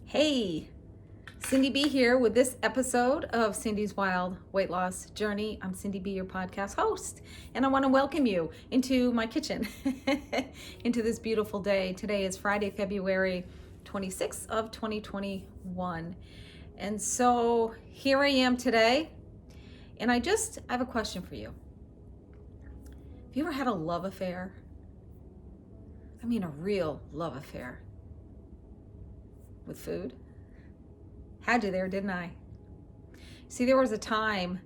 Hey, Cindy B here with this episode of Cindy's Wild Weight Loss Journey. I'm Cindy B, your podcast host, and I want to welcome you into my kitchen, into this beautiful day. Today is Friday, February 26th of 2021. And so here I am today, and I have a question for you. Have you ever had a love affair? I mean, a real love affair with food? Had you there, didn't I? See, there was a time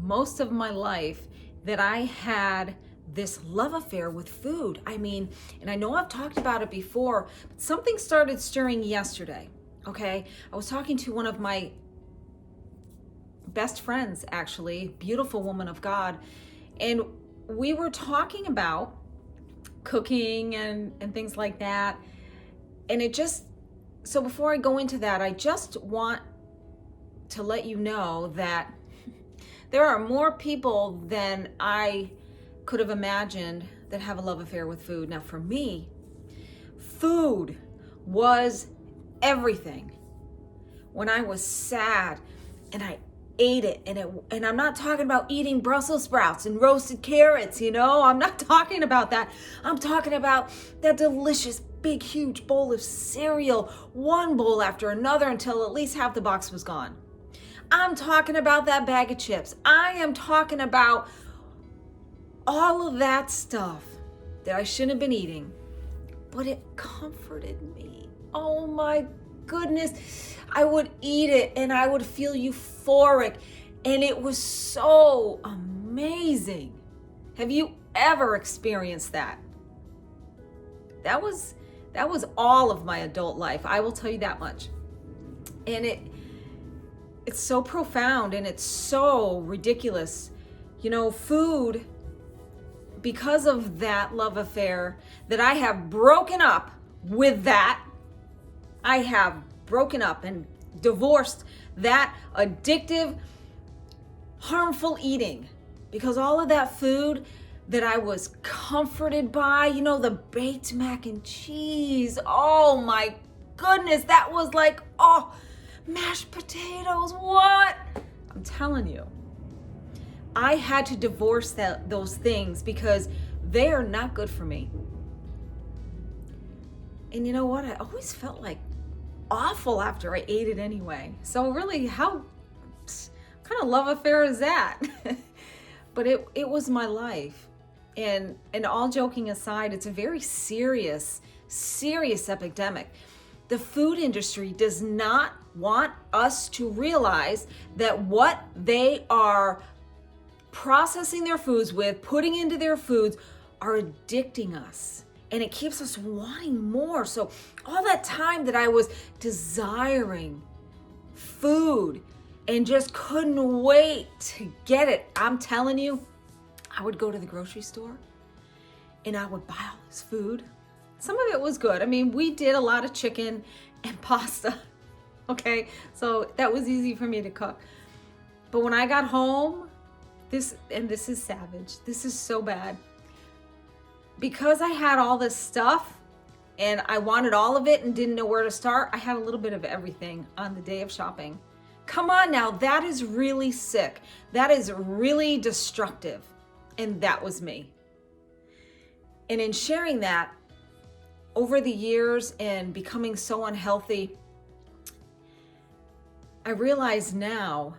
most of my life that I had this love affair with food. I mean, and I know I've talked about it before, but something started stirring yesterday, okay? I was talking to one of my best friends, actually, beautiful woman of God, and we were talking about cooking and things like that, and so before I go into that, I just want to let you know that there are more people than I could have imagined that have a love affair with food. Now for me, food was everything. When I was sad and I ate it, and I'm not talking about eating Brussels sprouts and roasted carrots, I'm not talking about that. I'm talking about that delicious big huge bowl of cereal, one bowl after another until at least half the box was gone. I'm talking about that bag of chips. I am talking about all of that stuff that I shouldn't have been eating, but it comforted me. Oh my goodness. I would eat it and I would feel euphoric, and it was so amazing. Have you ever experienced that? That was all of my adult life. I will tell you that much. And it's so profound and it's so ridiculous. Food, because of that love affair, that I have broken up with that. I have broken up and divorced that addictive, harmful eating, because all of that food that I was comforted by, the baked mac and cheese. Oh my goodness, that was like, mashed potatoes, what? I'm telling you, I had to divorce those things because they are not good for me. And you know what? I always felt like awful after I ate it anyway. So really, what kind of love affair is that? But it was my life. And all joking aside, it's a very serious epidemic. The food industry does not want us to realize that what they are processing their foods with, putting into their foods, are addicting us. And it keeps us wanting more. So all that time that I was desiring food and just couldn't wait to get it, I'm telling you, I would go to the grocery store and I would buy all this food. Some of it was good. I mean, we did a lot of chicken and pasta, okay? So that was easy for me to cook. But when I got home, this is savage. This is so bad. Because I had all this stuff and I wanted all of it and didn't know where to start, I had a little bit of everything on the day of shopping. Come on now, that is really sick. That is really destructive. And that was me. And in sharing that, over the years and becoming so unhealthy, I realize now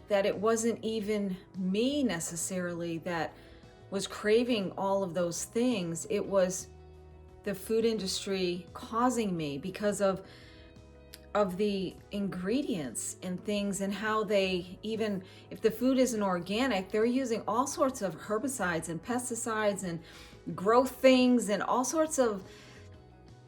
that it wasn't even me necessarily that was craving all of those things. It was the food industry causing me, because of the ingredients and things, and how they, even if the food isn't organic, they're using all sorts of herbicides and pesticides and growth things and all sorts of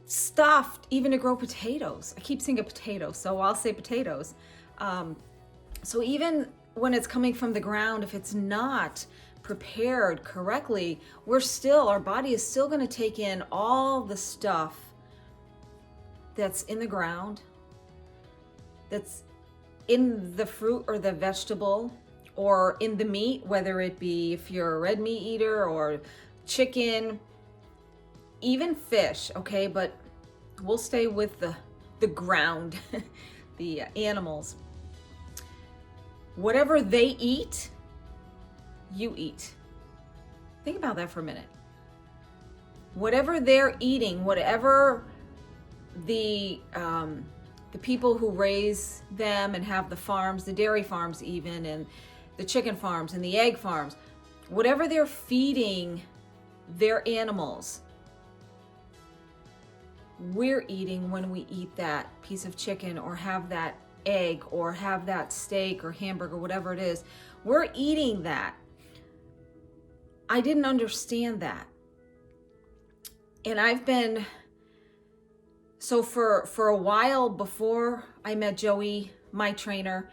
stuff, even to grow potatoes. I keep saying potatoes, so I'll say potatoes. So even when it's coming from the ground, if it's not prepared correctly, our body is still going to take in all the stuff that's in the ground, that's in the fruit or the vegetable, or in the meat, whether it be if you're a red meat eater or chicken, even fish, okay? But we'll stay with the the ground, the animals. Whatever they eat, you eat. Think about that for a minute. Whatever they're eating, whatever the people who raise them and have the farms, the dairy farms even, and the chicken farms and the egg farms, whatever they're feeding their animals, we're eating when we eat that piece of chicken or have that egg or have that steak or hamburger, whatever it is. We're eating that. I didn't understand that. And I've been, so for a while before I met Joey, my trainer,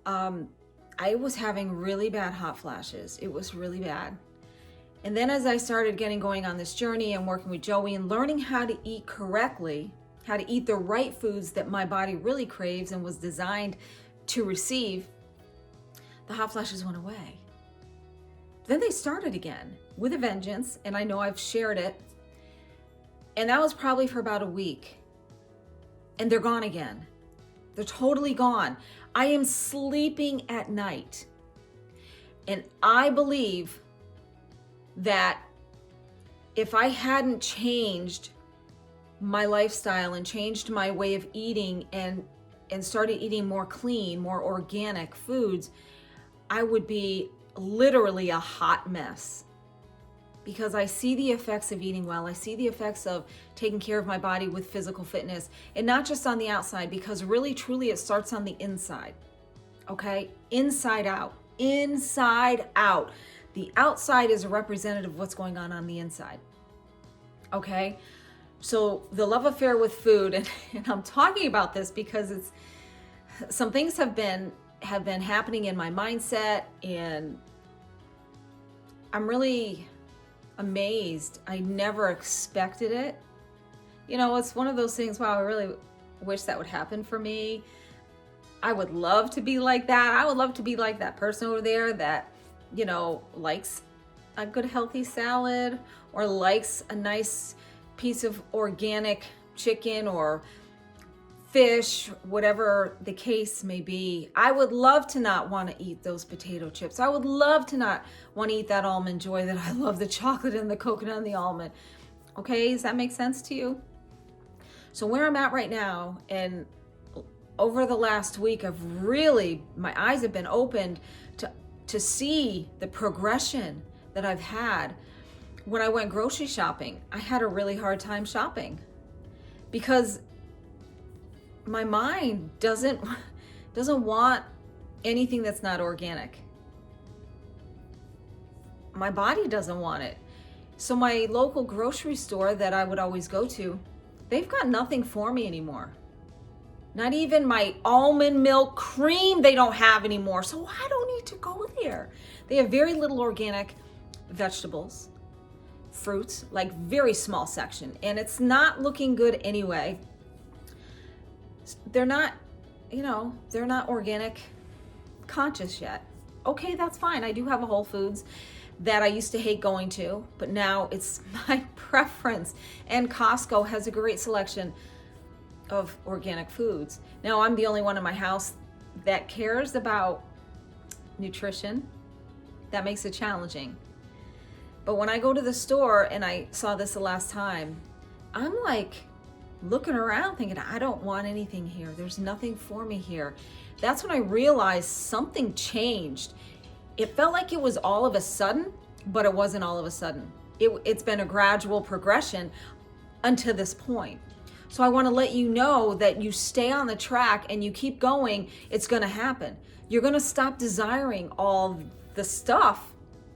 I was having really bad hot flashes. It was really bad. And then as I started going on this journey and working with Joey and learning how to eat correctly, how to eat the right foods that my body really craves and was designed to receive, the hot flashes went away. Then they started again with a vengeance, and I know I've shared it. And that was probably for about a week. And they're gone again. They're totally gone. I am sleeping at night. And I believe that if I hadn't changed my lifestyle and changed my way of eating and started eating more clean, more organic foods, I would be literally a hot mess. Because I see the effects of eating well. I see the effects of taking care of my body with physical fitness, and not just on the outside, because really, truly, it starts on the inside. Okay? Inside out. Inside out. The outside is a representative of what's going on the inside. Okay? So the love affair with food, and I'm talking about this because some things have been happening in my mindset, and I'm really amazed. I never expected it. You know, it's one of those things, wow, I really wish that would happen for me. I would love to be like that. I would love to be like that person over there that, you know, likes a good healthy salad or likes a nice piece of organic chicken or fish, whatever the case may be. I would love to not want to eat those potato chips. I would love to not want to eat that Almond Joy that I love, the chocolate and the coconut and the almond. Okay, does that make sense to you? So where I'm at right now, and over the last week, my eyes have been opened to see the progression that I've had. When I went grocery shopping, I had a really hard time shopping because my mind doesn't want anything that's not organic. My body doesn't want it. So my local grocery store that I would always go to, they've got nothing for me anymore. Not even my almond milk cream they don't have anymore. So I don't need to go there. They have very little organic vegetables, fruits, like very small section. And it's not looking good anyway. They're not organic conscious yet. Okay, that's fine. I do have a Whole Foods that I used to hate going to, but now it's my preference. And Costco has a great selection of organic foods. Now, I'm the only one in my house that cares about nutrition. That makes it challenging. But when I go to the store, and I saw this the last time, I'm like looking around thinking, I don't want anything here. There's nothing for me here. That's when I realized something changed. It felt like it was all of a sudden, but it wasn't all of a sudden. It's been a gradual progression until this point. So I want to let you know that you stay on the track and you keep going, it's going to happen. You're going to stop desiring all the stuff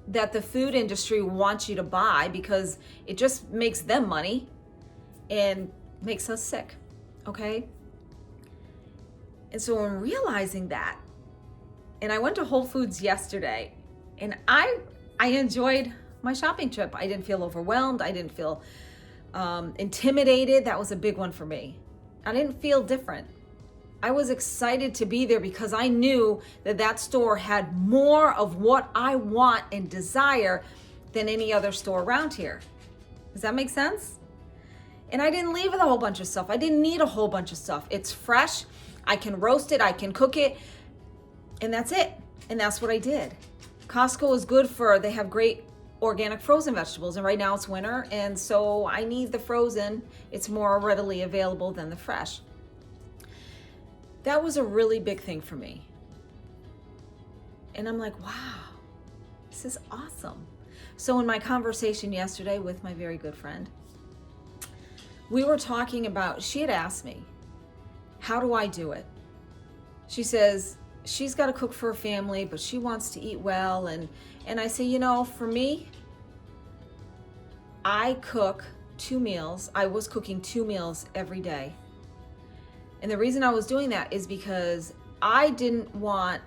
that the food industry wants you to buy because it just makes them money and makes us sick, okay? And so I'm realizing that, and I went to Whole Foods yesterday, and I enjoyed my shopping trip. I didn't feel overwhelmed. I didn't feel intimidated. That was a big one for me. I didn't feel different. I was excited to be there because I knew that store had more of what I want and desire than any other store around here. Does that make sense? And I didn't leave with a whole bunch of stuff. I didn't need a whole bunch of stuff. It's fresh. I can roast it. I can cook it. And that's it. And that's what I did. Costco is good they have great organic frozen vegetables. And right now it's winter. And so I need the frozen. It's more readily available than the fresh. That was a really big thing for me. And I'm like, wow, this is awesome. So in my conversation yesterday with my very good friend, we were talking about, she had asked me, how do I do it? She says she's got to cook for her family, but she wants to eat well. And I say, for me, I cook 2 meals. I was cooking 2 meals every day. And the reason I was doing that is because I didn't want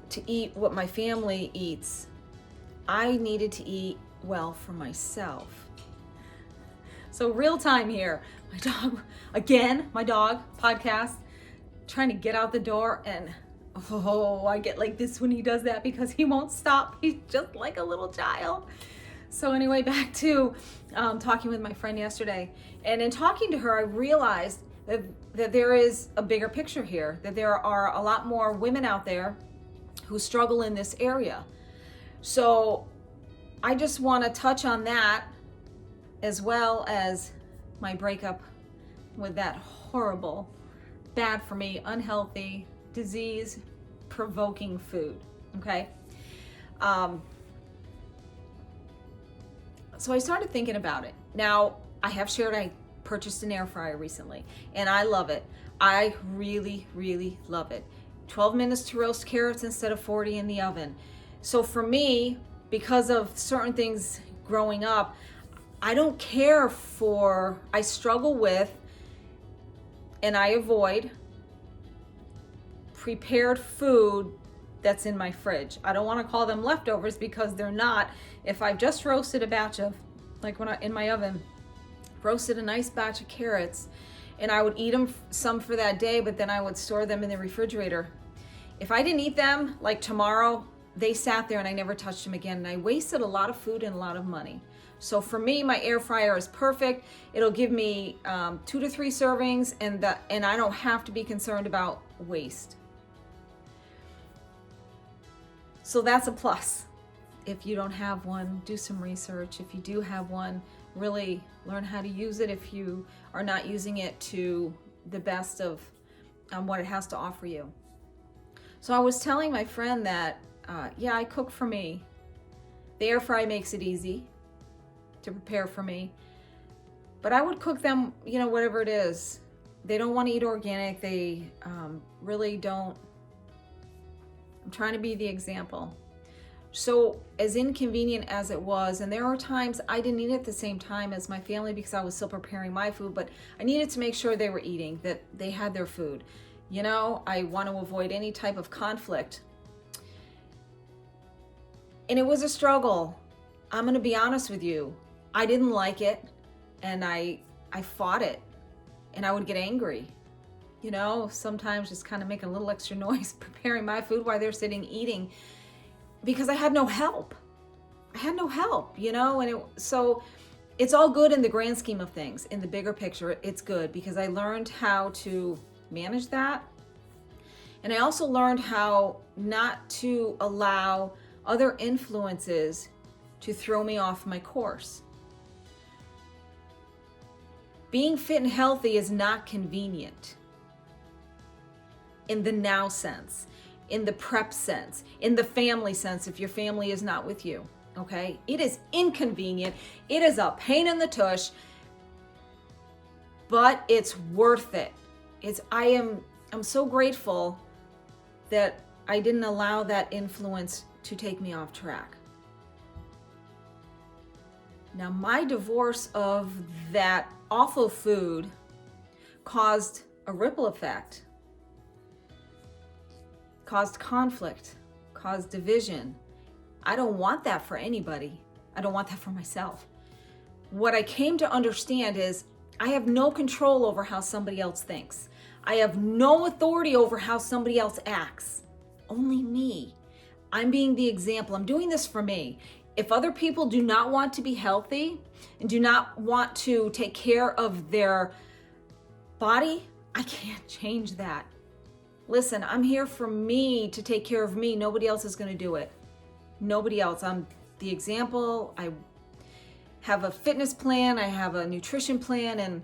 to eat what my family eats. I needed to eat well for myself. So real time here, my dog podcast, trying to get out the door, and I get like this when he does that because he won't stop. He's just like a little child. So anyway, back to talking with my friend yesterday. And in talking to her, I realized that there is a bigger picture here, that there are a lot more women out there who struggle in this area. So I just want to touch on that, as well as my breakup with that horrible, bad for me, unhealthy, disease-provoking food, okay? So I started thinking about it. Now, I have shared I purchased an air fryer recently, and I love it. I really, really love it. 12 minutes to roast carrots instead of 40 in the oven. So for me, because of certain things growing up, I struggle with, and I avoid prepared food that's in my fridge. I don't want to call them leftovers because they're not. If I've just roasted a batch of, like when in my oven, roasted a nice batch of carrots, and I would eat them some for that day, but then I would store them in the refrigerator. If I didn't eat them, like tomorrow, they sat there and I never touched them again, and I wasted a lot of food and a lot of money. So for me, my air fryer is perfect. It'll give me 2 to 3 servings, and I don't have to be concerned about waste. So that's a plus. If you don't have one, do some research. If you do have one, really learn how to use it if you are not using it to the best of what it has to offer you. So I was telling my friend that, I cook for me. The air fry makes it easy to prepare for me. But I would cook them, whatever it is. They don't want to eat organic. They really don't. I'm trying to be the example. So as inconvenient as it was, and there are times I didn't eat at the same time as my family because I was still preparing my food, but I needed to make sure they were eating, that they had their food. I want to avoid any type of conflict. And it was a struggle. I'm going to be honest with you. I didn't like it, and I fought it, and I would get angry. Sometimes just kind of making a little extra noise preparing my food while they're sitting eating, because I had no help. So it's all good in the grand scheme of things. In the bigger picture, it's good because I learned how to manage that. And I also learned how not to allow other influences to throw me off my course. Being fit and healthy is not convenient in the now sense, in the prep sense, in the family sense if your family is not with you, okay? It is inconvenient. It is a pain in the tush, but it's worth it. I'm so grateful that I didn't allow that influence to take me off track. Now, my divorce of that awful food caused a ripple effect, caused conflict, caused division. I don't want that for anybody. I don't want that for myself. What I came to understand is I have no control over how somebody else thinks. I have no authority over how somebody else acts. Only me. I'm being the example. I'm doing this for me. if other people do not want to be healthy and do not want to take care of their body, I can't change that. Listen, I'm here for me to take care of me. Nobody else is going to do it. Nobody else. I'm the example. I have a fitness plan. I have a nutrition plan, and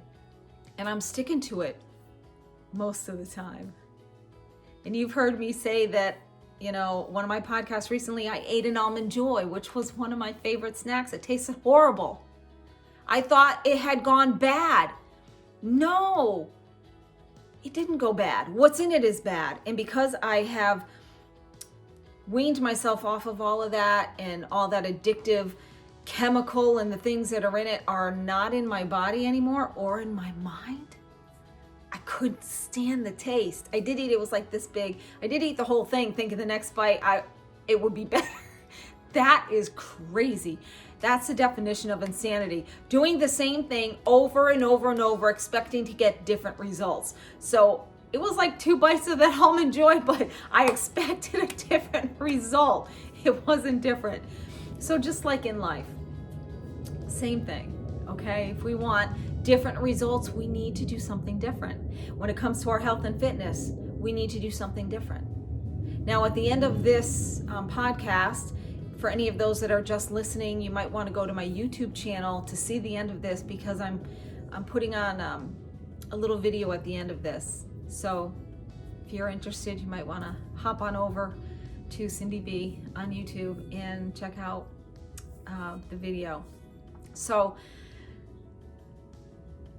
I'm sticking to it most of the time. And you've heard me say that, one of my podcasts recently, I ate an Almond Joy, which was one of my favorite snacks. It tasted horrible. I thought it had gone bad. No, it didn't go bad. What's in it is bad. And because I have weaned myself off of all of that, and all that addictive chemical and the things that are in it are not in my body anymore or in my mind, I couldn't stand the taste. I did eat, it was like this big. I did eat the whole thing thinking the next bite it would be better. That is crazy. That's the definition of insanity. Doing the same thing over and over and over, expecting to get different results. So it was like 2 bites of that Almond Joy, but I expected a different result. It wasn't different. So just like in life, same thing, okay? If we want different results, we need to do something different. When it comes to our health and fitness, we need to do something different. Now, at the end of this podcast, for any of those that are just listening, you might want to go to my YouTube channel to see the end of this, because I'm putting on a little video at the end of this. So if you're interested, you might want to hop on over to Cindy B on YouTube and check out the video. So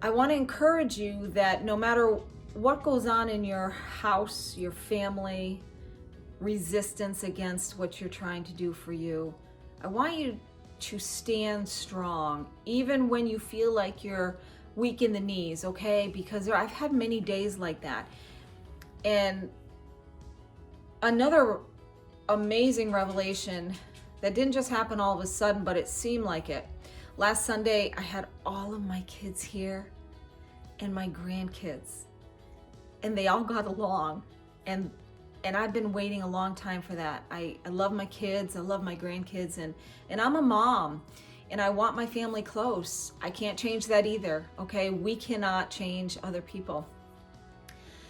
I want to encourage you that no matter what goes on in your house, your family, resistance against what you're trying to do for you, I want you to stand strong, even when you feel like you're weak in the knees, okay? Because I've had many days like that. And another amazing revelation that didn't just happen all of a sudden, but it seemed like it. Last Sunday, I had all of my kids here and my grandkids, and they all got along. And I've been waiting a long time for that. I love my kids, I love my grandkids, and I'm a mom, and I want my family close. I can't change that either, okay? We cannot change other people.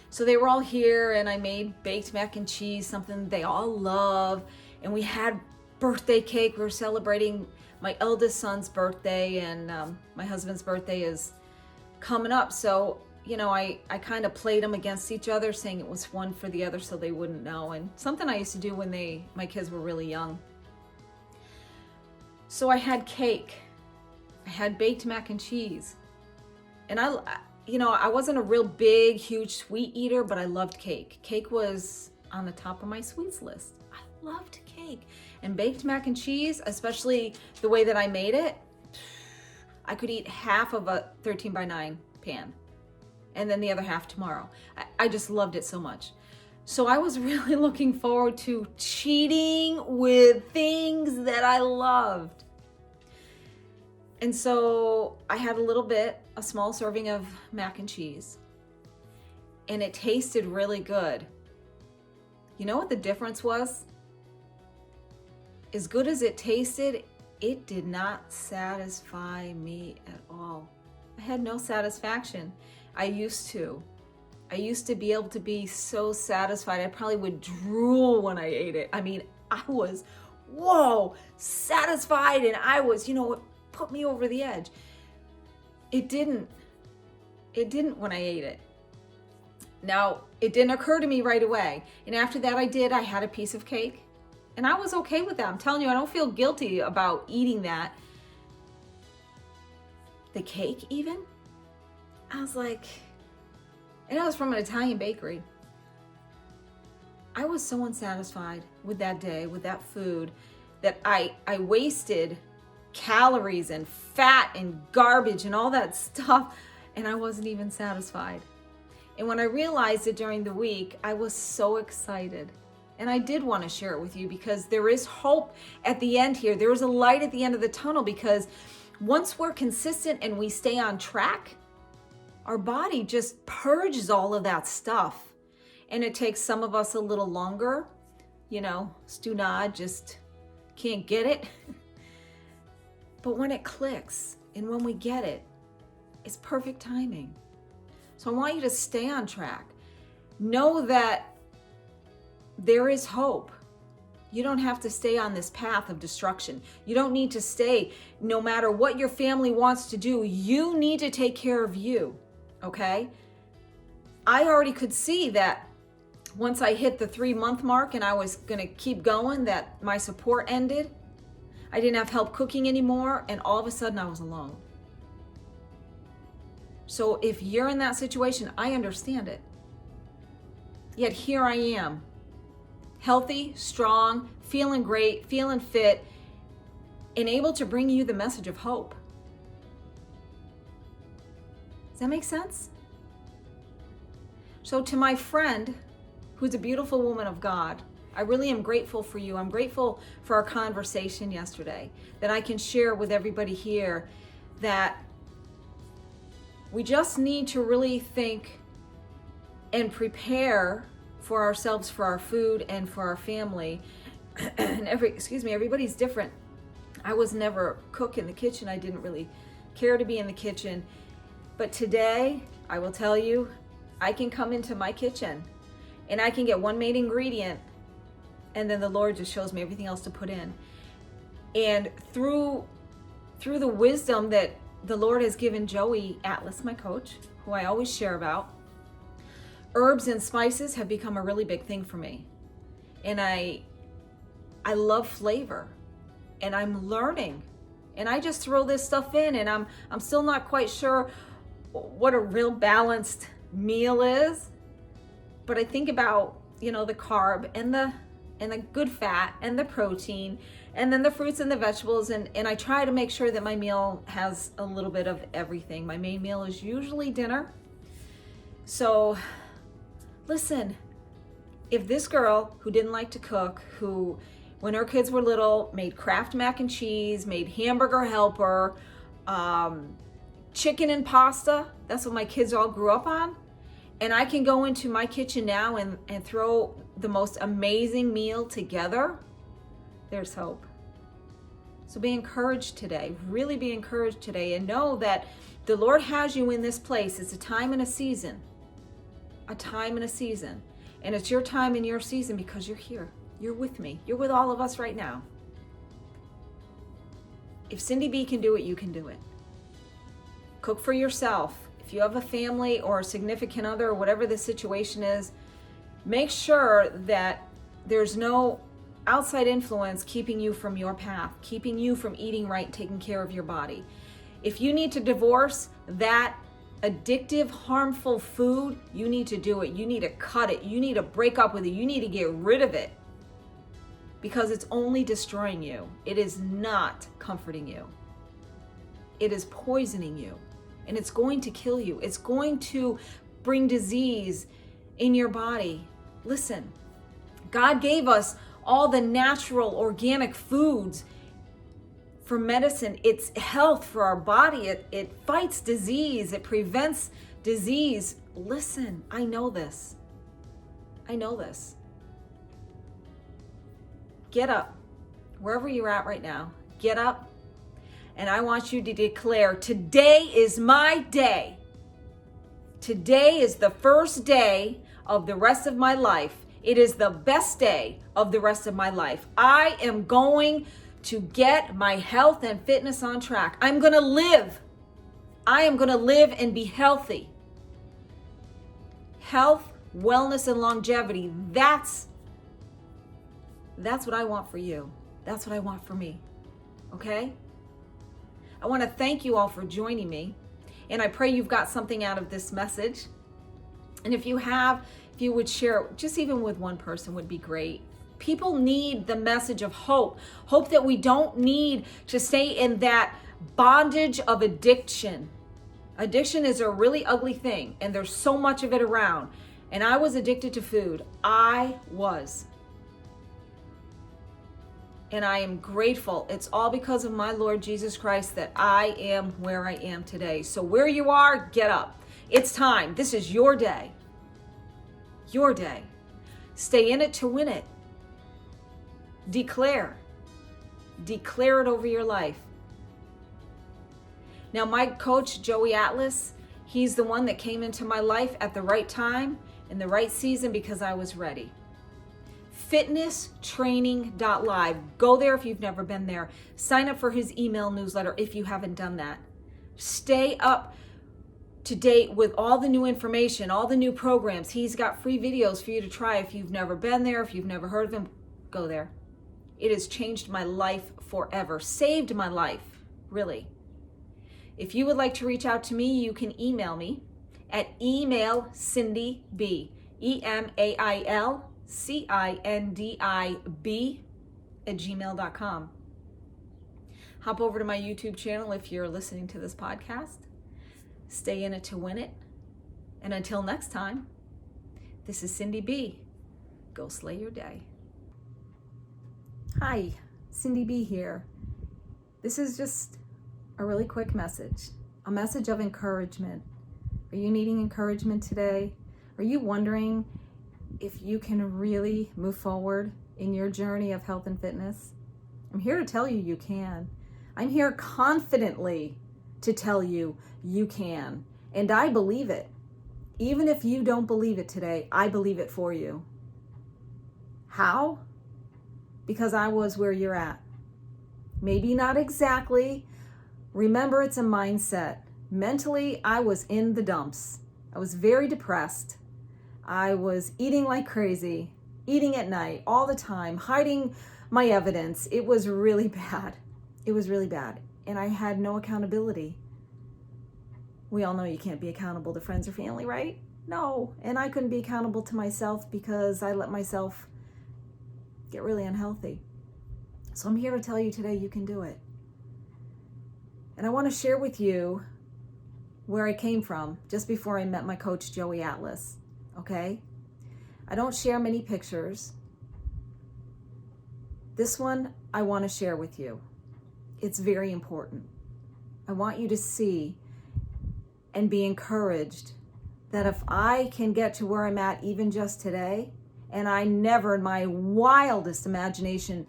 So they were all here, and I made baked mac and cheese, something they all love, and we had birthday cake. We were celebrating my eldest son's birthday, and my husband's birthday is coming up. So, I kind of played them against each other, saying it was one for the other so they wouldn't know. And something I used to do when my kids were really young. So I had cake. I had baked mac and cheese. And I wasn't a real big, huge sweet eater, but I loved cake. Cake was on the top of my sweets list. I loved cake. And baked mac and cheese, especially the way that I made it, I could eat half of a 13 by 9 pan, and then the other half tomorrow. I just loved it so much. So I was really looking forward to cheating with things that I loved. And so I had a small serving of mac and cheese, and it tasted really good. You know what the difference was? As good as it tasted, it did not satisfy me at all. I had no satisfaction. I used to be able to be so satisfied. I probably would drool when I ate it. I mean, I was, satisfied, and I was, it put me over the edge. It didn't when I ate it. Now, it didn't occur to me right away. And after that I had a piece of cake, and I was okay with that. I'm telling you, I don't feel guilty about eating that. The cake even, I was like, and it was from an Italian bakery. I was so unsatisfied with that day, with that food, that I wasted calories and fat and garbage and all that stuff, and I wasn't even satisfied. And when I realized it during the week, I was so excited. And I did want to share it with you, because there is hope at the end here. There is a light at the end of the tunnel, because once we're consistent and we stay on track, our body just purges all of that stuff. And it takes some of us a little longer. Stu Nod just can't get it. But when it clicks and when we get it, it's perfect timing. So I want you to stay on track. Know that there is hope. You don't have to stay on this path of destruction. You don't need to stay, no matter what your family wants to do, you need to take care of you, okay? I already could see that once I hit the 3-month mark and I was gonna keep going, that my support ended. I didn't have help cooking anymore, and all of a sudden I was alone. So if you're in that situation, I understand it. Yet here I am, healthy, strong, feeling great, feeling fit, and able to bring you the message of hope. Does that make sense? So to my friend, who's a beautiful woman of God, I really am grateful for you. I'm grateful for our conversation yesterday, that I can share with everybody here that we just need to really think and prepare for ourselves, for our food and for our family. And everybody's different. I was never a cook in the kitchen. I didn't really care to be in the kitchen. But today, I will tell you, I can come into my kitchen and I can get one main ingredient, and then the Lord just shows me everything else to put in. And through the wisdom that the Lord has given Joey Atlas, my coach, who I always share about, herbs and spices have become a really big thing for me. And I love flavor, and I'm learning. And I just throw this stuff in, and I'm still not quite sure what a real balanced meal is. But I think about, the carb and the good fat and the protein, and then the fruits and the vegetables, and I try to make sure that my meal has a little bit of everything. My main meal is usually dinner. So listen, if this girl who didn't like to cook, who when her kids were little made Kraft mac and cheese, made Hamburger Helper, chicken and pasta, that's what my kids all grew up on, and I can go into my kitchen now and throw the most amazing meal together, there's hope. So be encouraged today, really be encouraged today, and know that the Lord has you in this place. It's a time and a season, and it's your time and your season because you're here. You're with me. You're with all of us right now. If Cindy B can do it, you can do it. Cook for yourself. If you have a family or a significant other or whatever the situation is, make sure that there's no outside influence keeping you from your path, keeping you from eating right, taking care of your body. If you need to divorce that addictive, harmful food, you need to do it. You need to cut it. You need to break up with it. You need to get rid of it because it's only destroying you. It is not comforting you. It is poisoning you, and it's going to kill you. It's going to bring disease in your body. Listen, God gave us all the natural organic foods for medicine. It's health for our body. It fights disease. It prevents disease. Listen, I know this. Get up. Wherever you're at right now, get up. And I want you to declare, today is my day. Today is the first day of the rest of my life. It is the best day of the rest of my life. I am going to get my health and fitness on track. I'm going to live. I am going to live and be healthy. Health, wellness, and longevity. That's what I want for you. That's what I want for me. Okay? I want to thank you all for joining me. And I pray you've got something out of this message. And if you would share, just even with one person would be great. People need the message of hope. Hope that we don't need to stay in that bondage of addiction. Addiction is a really ugly thing, and there's so much of it around. And I was addicted to food. I was. And I am grateful. It's all because of my Lord Jesus Christ that I am where I am today. So where you are, get up. It's time. This is your day. Your day. Stay in it to win it. Declare it over your life. Now, my coach, Joey Atlas, he's the one that came into my life at the right time, in the right season, because I was ready. Fitnesstraining.live. Go there if you've never been there. Sign up for his email newsletter if you haven't done that. Stay up to date with all the new information, all the new programs. He's got free videos for you to try. If you've never been there, if you've never heard of him, go there. It has changed my life forever, saved my life, really. If you would like to reach out to me, you can email me at email Cindy B, EMAILCINDIB @gmail.com. Hop over to my YouTube channel if you're listening to this podcast. Stay in it to win it. And until next time, this is Cindy B. Go slay your day. Hi, Cindy B here. This is just a really quick message, a message of encouragement. Are you needing encouragement today? Are you wondering if you can really move forward in your journey of health and fitness? I'm here to tell you you can. I'm here confidently to tell you you can. And I believe it. Even if you don't believe it today, I believe it for you. How? Because I was where you're at. Maybe not exactly. Remember, it's a mindset. Mentally, I was in the dumps. I was very depressed. I was eating like crazy, eating at night all the time, hiding my evidence. It was really bad. It was really bad. And I had no accountability. We all know you can't be accountable to friends or family, right? No. And I couldn't be accountable to myself because I let myself get really unhealthy. So I'm here to tell you today you can do it. And I want to share with you where I came from just before I met my coach, Joey Atlas. Okay? I don't share many pictures. This one I want to share with you. It's very important. I want you to see and be encouraged that if I can get to where I'm at even just today, and I never in my wildest imagination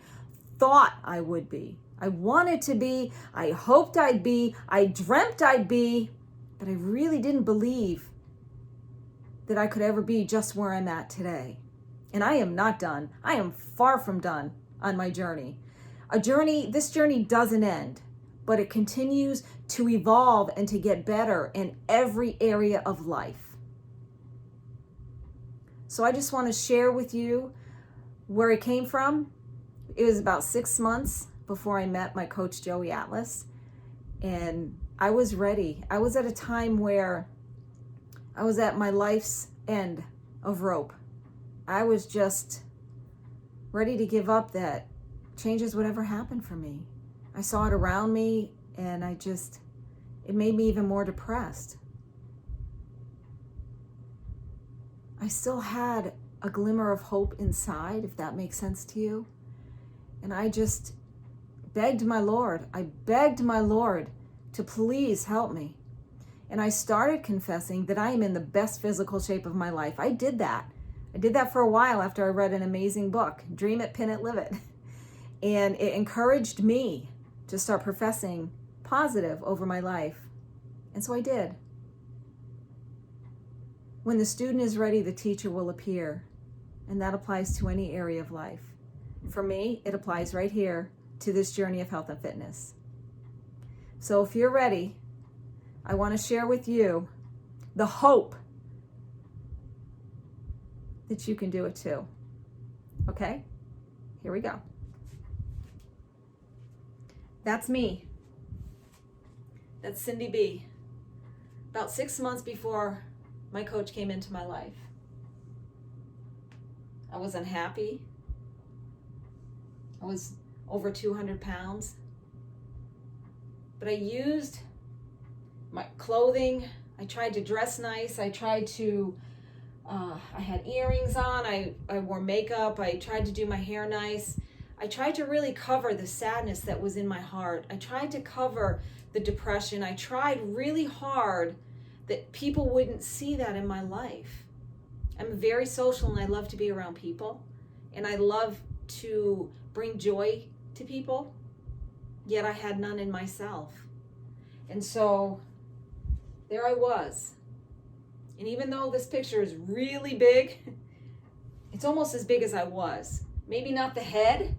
thought I would be. I wanted to be, I hoped I'd be, I dreamt I'd be, but I really didn't believe that I could ever be just where I'm at today. And I am not done. I am far from done on my journey. This journey doesn't end, but it continues to evolve and to get better in every area of life. So I just want to share with you where it came from. It was about 6 months before I met my coach, Joey Atlas, and I was ready. I was at a time where I was at my life's end of rope. I was just ready to give up that changes would ever happen for me. I saw it around me, and it made me even more depressed. I still had a glimmer of hope inside, if that makes sense to you. And I just begged my Lord. I begged my Lord to please help me. And I started confessing that I am in the best physical shape of my life. I did that. I did that for a while after I read an amazing book, Dream It, Pin It, Live It. And it encouraged me to start professing positive over my life. And so I did. When the student is ready, the teacher will appear. And that applies to any area of life. For me, it applies right here to this journey of health and fitness. So if you're ready, I want to share with you the hope that you can do it too. Okay? Here we go. That's me. That's Cindy B. About 6 months before my coach came into my life. I was unhappy. I was over 200 pounds. But I used my clothing. I tried to dress nice. I tried to, I had earrings on. I wore makeup. I tried to do my hair nice. I tried to really cover the sadness that was in my heart. I tried to cover the depression. I tried really hard that people wouldn't see that in my life. I'm very social and I love to be around people. And I love to bring joy to people. Yet I had none in myself. And so there I was. And even though this picture is really big, it's almost as big as I was. Maybe not the head,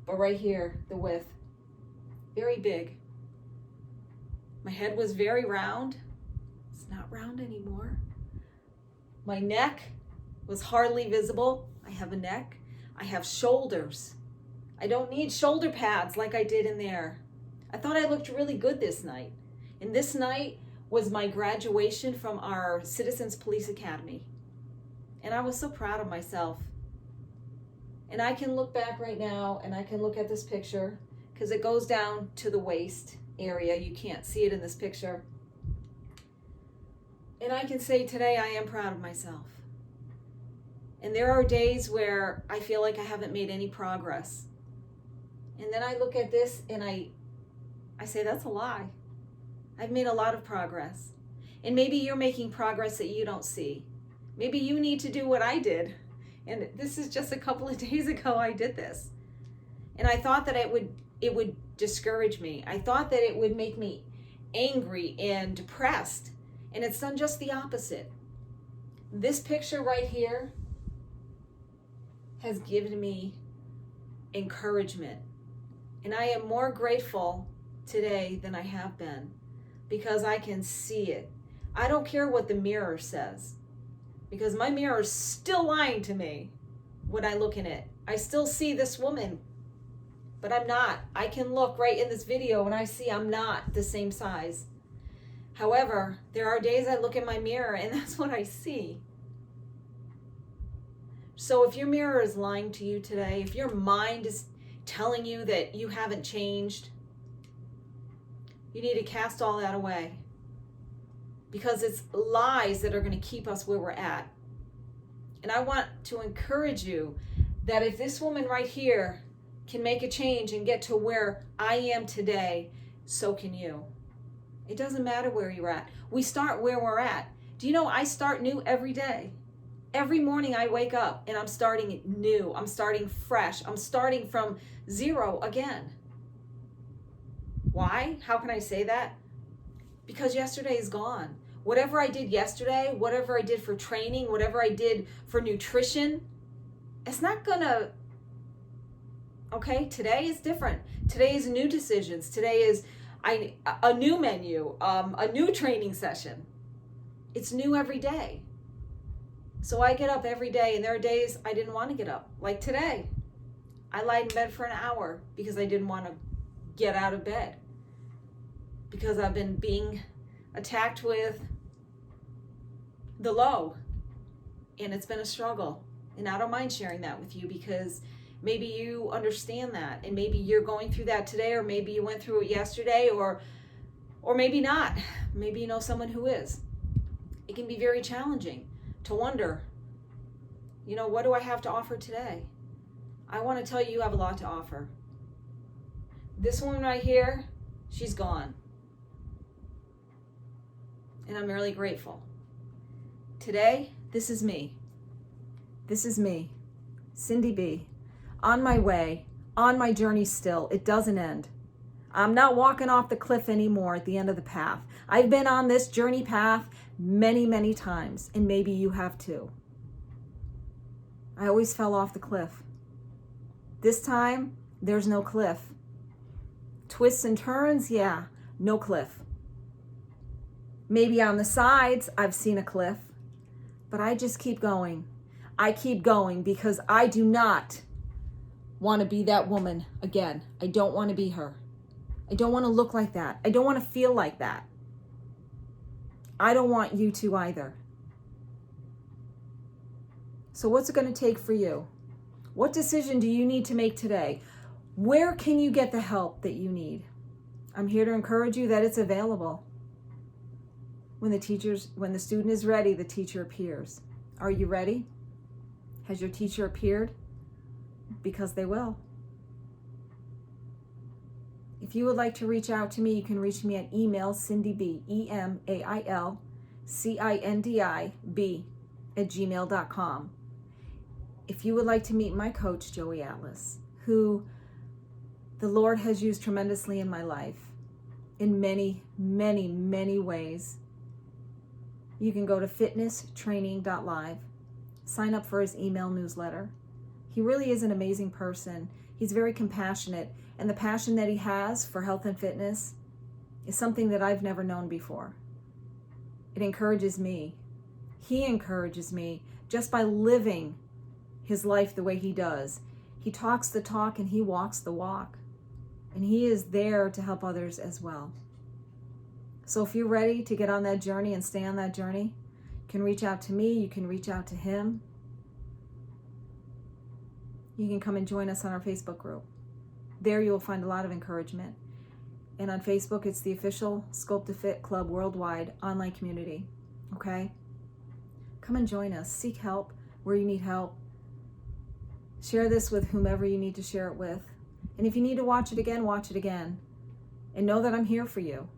but right here, the width. Very big. My head was very round. It's not round anymore. My neck was hardly visible. I have a neck. I have shoulders. I don't need shoulder pads like I did in there. I thought I looked really good this night. And this night was my graduation from our Citizens Police Academy. And I was so proud of myself. And I can look back right now and I can look at this picture because it goes down to the waist area. You can't see it in this picture. And I can say today I am proud of myself. And there are days where I feel like I haven't made any progress. And then I look at this and I say, that's a lie. I've made a lot of progress. And maybe you're making progress that you don't see. Maybe you need to do what I did. And this is just a couple of days ago I did this. And I thought that it would discourage me. I thought that it would make me angry and depressed. And it's done just the opposite. This picture right here has given me encouragement. And I am more grateful today than I have been because I can see it. I don't care what the mirror says because my mirror is still lying to me when I look in it. I still see this woman, but I'm not. I can look right in this video and I see I'm not the same size. However, there are days I look in my mirror and that's what I see. So if your mirror is lying to you today, if your mind is telling you that you haven't changed, you need to cast all that away. Because it's lies that are going to keep us where we're at. And I want to encourage you that if this woman right here can make a change and get to where I am today, so can you. It doesn't matter where you're at. We start where we're at. Do you know I start new every day? Every morning I wake up and I'm starting new. I'm starting fresh. I'm starting from zero again. Why? How can I say that? Because yesterday is gone. Whatever I did yesterday, whatever I did for training, whatever I did for nutrition, it's not gonna, okay, today is different. Today is new decisions. Today is a new menu, a new training session. It's new every day. So I get up every day, and there are days I didn't want to get up. Like today, I lied in bed for an hour because I didn't want to get out of bed. Because I've been being attacked with the low, and it's been a struggle. And I don't mind sharing that with you because maybe you understand that, and maybe you're going through that today, or maybe you went through it yesterday, or maybe not. Maybe you know someone who is. It can be very challenging to wonder, you know, what do I have to offer today? I want to tell you, you have a lot to offer. This woman right here, she's gone. And I'm really grateful. Today, this is me. This is me, Cindy B, on my way, on my journey still. It doesn't end. I'm not walking off the cliff anymore at the end of the path. I've been on this journey path many, many times, and maybe you have too. I always fell off the cliff. This time, there's no cliff. Twists and turns, yeah, no cliff. Maybe on the sides, I've seen a cliff, but I just keep going. I keep going because I do not want to be that woman again. I don't want to be her. I don't want to look like that. I don't want to feel like that. I don't want you to either. So what's it going to take for you? What decision do you need to make today? Where can you get the help that you need? I'm here to encourage you that it's available. When the student is ready, the teacher appears. Are you ready? Has your teacher appeared? Because they will. If you would like to reach out to me, you can reach me at email CindyB, EMAILCINDIB @gmail.com. If you would like to meet my coach, Joey Atlas, who The Lord has used tremendously in my life in many, many, many ways. You can go to fitnesstraining.live, sign up for his email newsletter. He really is an amazing person. He's very compassionate, and the passion that he has for health and fitness is something that I've never known before. It encourages me. He encourages me just by living his life the way he does. He talks the talk and he walks the walk. And he is there to help others as well. So if you're ready to get on that journey and stay on that journey, you can reach out to me, you can reach out to him. You can come and join us on our Facebook group. There you will find a lot of encouragement. And on Facebook, it's the official Scope to Fit Club worldwide online community. Okay? Come and join us. Seek help where you need help. Share this with whomever you need to share it with. And if you need to watch it again, watch it again. And know that I'm here for you.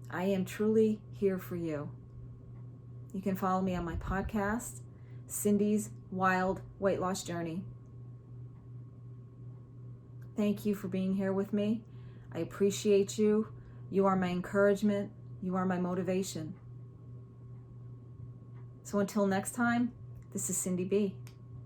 I am truly here for you. You can follow me on my podcast, Cindy's Wild Weight Loss Journey. Thank you for being here with me. I appreciate you. You are my encouragement. You are my motivation. So until next time, this is Cindy B.